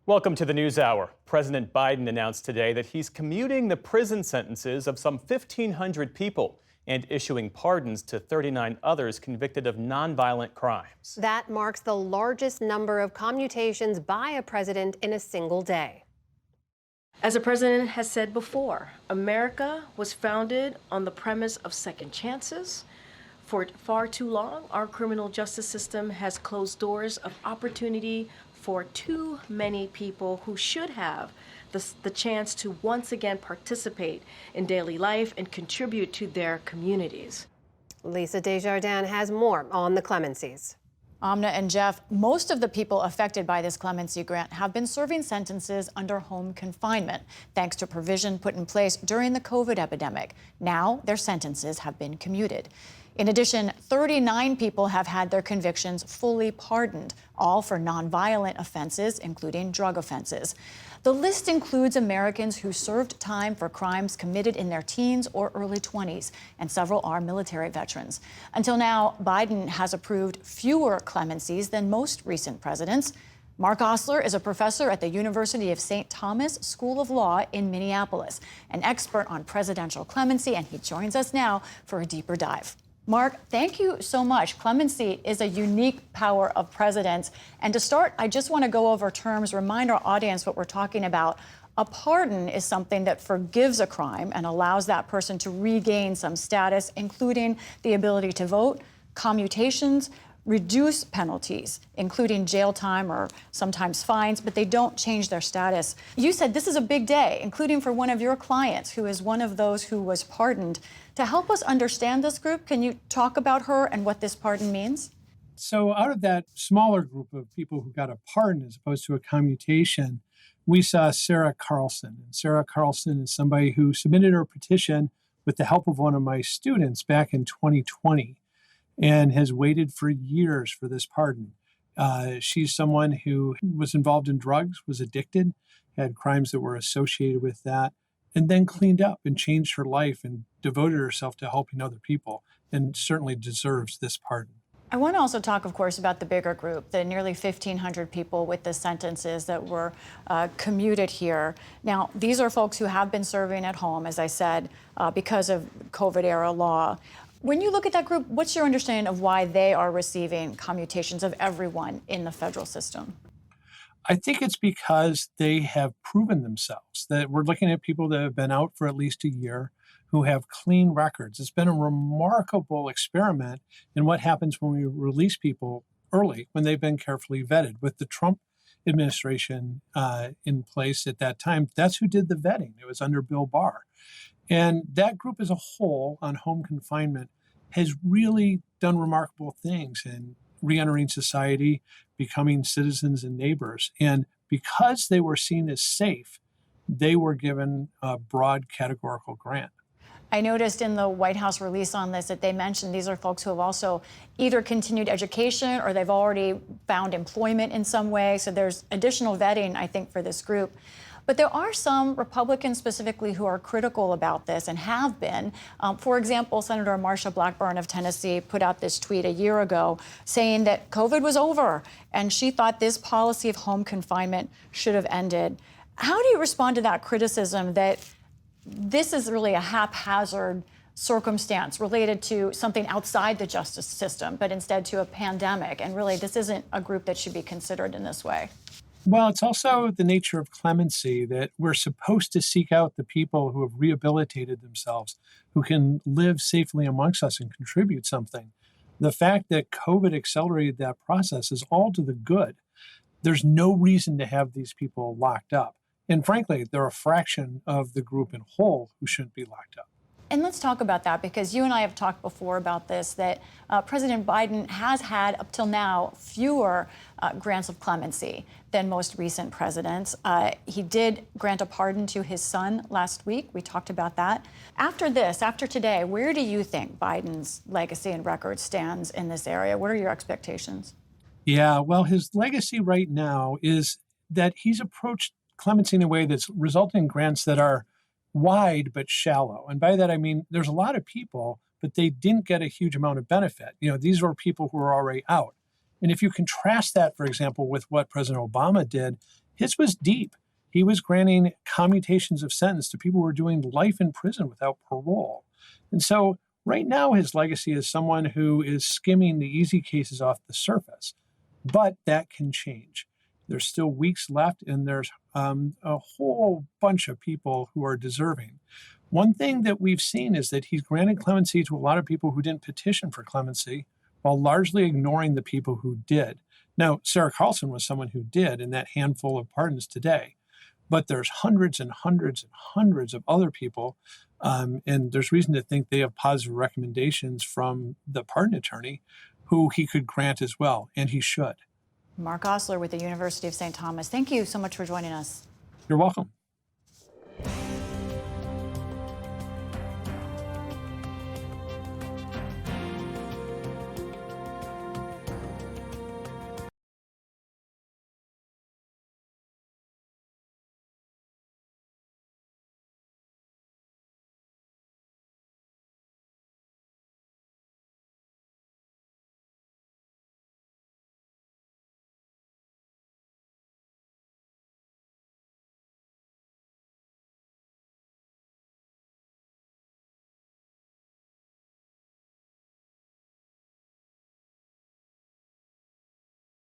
Welcome to the News Hour. President Biden announced today that he's commuting the prison sentences of some 1,500 people and issuing pardons to 39 others convicted of nonviolent crimes. That marks the largest number of commutations by a president in a single day. As the president has said before, America was founded on the premise of second chances. For far too long, our criminal justice system has closed doors of opportunity for too many people who should have the chance to once again participate in daily life and contribute to their communities. Lisa Desjardins has more on the clemencies. Amna and Jeff, most of the people affected by this clemency grant have been serving sentences under home confinement, thanks to provision put in place during the COVID epidemic. Now their sentences have been commuted. In addition, 39 people have had their convictions fully pardoned, all for nonviolent offenses, including drug offenses. The list includes Americans who served time for crimes committed in their teens or early 20s, and several are military veterans. Until now, Biden has approved fewer clemencies than most recent presidents. Mark Osler is a professor at the University of St. Thomas School of Law in Minneapolis, an expert on presidential clemency, and he joins us now for a deeper dive. Mark, thank you so much. Clemency is a unique power of presidents. And to start, I just want to go over terms, remind our audience what we're talking about. A pardon is something that forgives a crime and allows that person to regain some status, including the ability to vote, commutations, reduce penalties, including jail time or sometimes fines, but they don't change their status. You said this is a big day, including for one of your clients, who is one of those who was pardoned. To help us understand this group, can you talk about her and what this pardon means? So out of that smaller group of people who got a pardon as opposed to a commutation, we saw Sarah Carlson. And Sarah Carlson is somebody who submitted her petition with the help of one of my students back in 2020 and has waited for years for this pardon. She's someone who was involved in drugs, was addicted, had crimes that were associated with that, and then cleaned up and changed her life and devoted herself to helping other people, and certainly deserves this pardon. I want to also talk, of course, about the bigger group, the nearly 1,500 people with the sentences that were commuted here. Now, these are folks who have been serving at home, as I said, because of COVID-era law. When you look at that group, what's your understanding of why they are receiving commutations of everyone in the federal system? I think it's because they have proven themselves, that we're looking at people that have been out for at least a year, who have clean records. It's been a remarkable experiment in what happens when we release people early, when they've been carefully vetted. With the Trump administration in place at that time, that's who did the vetting. It was under Bill Barr. And that group as a whole on home confinement has really done remarkable things in reentering society, becoming citizens and neighbors. And because they were seen as safe, they were given a broad categorical grant. I noticed in the White House release on this that they mentioned these are folks who have also either continued education or they've already found employment in some way. So there's additional vetting, I think, for this group. But there are some Republicans specifically who are critical about this and have been. For example, Senator Marsha Blackburn of Tennessee put out this tweet a year ago saying that COVID was over and she thought this policy of home confinement should have ended. How do you respond to that criticism that this is really a haphazard circumstance related to something outside the justice system, but instead to a pandemic? And really, this isn't a group that should be considered in this way. Well, it's also the nature of clemency that we're supposed to seek out the people who have rehabilitated themselves, who can live safely amongst us and contribute something. The fact that COVID accelerated that process is all to the good. There's no reason to have these people locked up. And frankly, they're a fraction of the group in whole who shouldn't be locked up. And let's talk about that, because you and I have talked before about this, that President Biden has had up till now fewer grants of clemency than most recent presidents. He did grant a pardon to his son last week. We talked about that. After this, after today, where do you think Biden's legacy and record stands in this area? What are your expectations? Yeah, well, his legacy right now is that he's approached clemency in a way that's resulting in grants that are wide but shallow. And by that, I mean, there's a lot of people, but they didn't get a huge amount of benefit. You know, these were people who were already out. And if you contrast that, for example, with what President Obama did His was deep. He was granting commutations of sentence to people who were doing life in prison without parole. And so right now, his legacy is someone who is skimming the easy cases off the surface. But that can change. There's still weeks left, and there's a whole bunch of people who are deserving. One thing that we've seen is that he's granted clemency to a lot of people who didn't petition for clemency, while largely ignoring the people who did. Now, Sarah Carlson was someone who did in that handful of pardons today. But there's hundreds and hundreds and hundreds of other people, and there's reason to think they have positive recommendations from the pardon attorney who he could grant as well, and he should. Mark Osler with the University of St. Thomas. Thank you so much for joining us. You're welcome.